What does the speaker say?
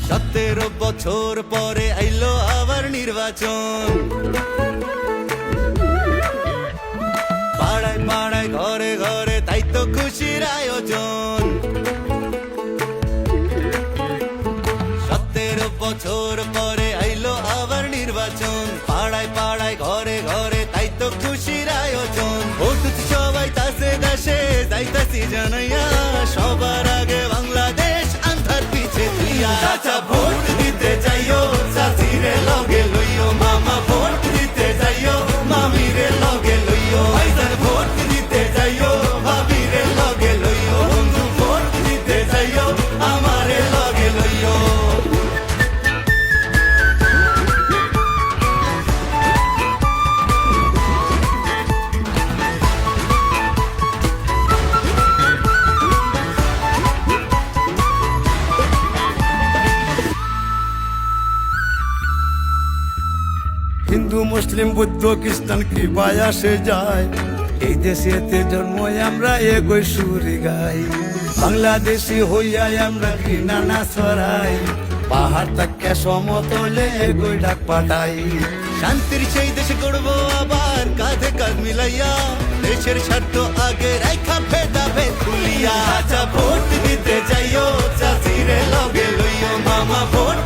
17 বছর পরে আইলো আবার নির্বাচন, পাড়ায় পাড়ায় ঘরে ঘরে তাই তো খুশির আয়োজন। 17 বছর পরে আইলো আবার নির্বাচন, পাড়ায় পাড়ায় ঘরে ঘরে তাই তো খুশির আয়োজন। ভোট সবাই তাসে দেশে যাইতাছি জানাইয়া, সবার আগে বাংলাদেশ আন্ধার পিছে তুইয়া। চাচা ভোট দিতে যাইও, চাচিরে লগে লইও, মামা ভোট দিতে যাইও, মামিরে লগে লইও, ভাইজান ভোট দিতে যাইও, ভাবিরে লগে লইও, বন্ধু ভোট দিতে যাইও, আমারে লগে লইও। হিন্দু মুসলিম বৌদ্ধ খ্রিস্টান কৃপায় আসে যায়, এই দেশেতে জন্ম আমরা একই সুরে গাই। বাংলাদেশি হইয়া আমরা ঘৃণা না ছড়াই, পাহাড় থেকে সমতলে একই ডাক পাঠাই। শান্তির সেই দেশ গড়বো আবার কাঁধে কাঁধ মিলাইয়া, দেশের স্বার্থ আগে রাখা ভেদা ভেদ ভুলিয়া। চাচা ভোট দিতে যাইও, চাচিরে লগে লইও, মামা ভোট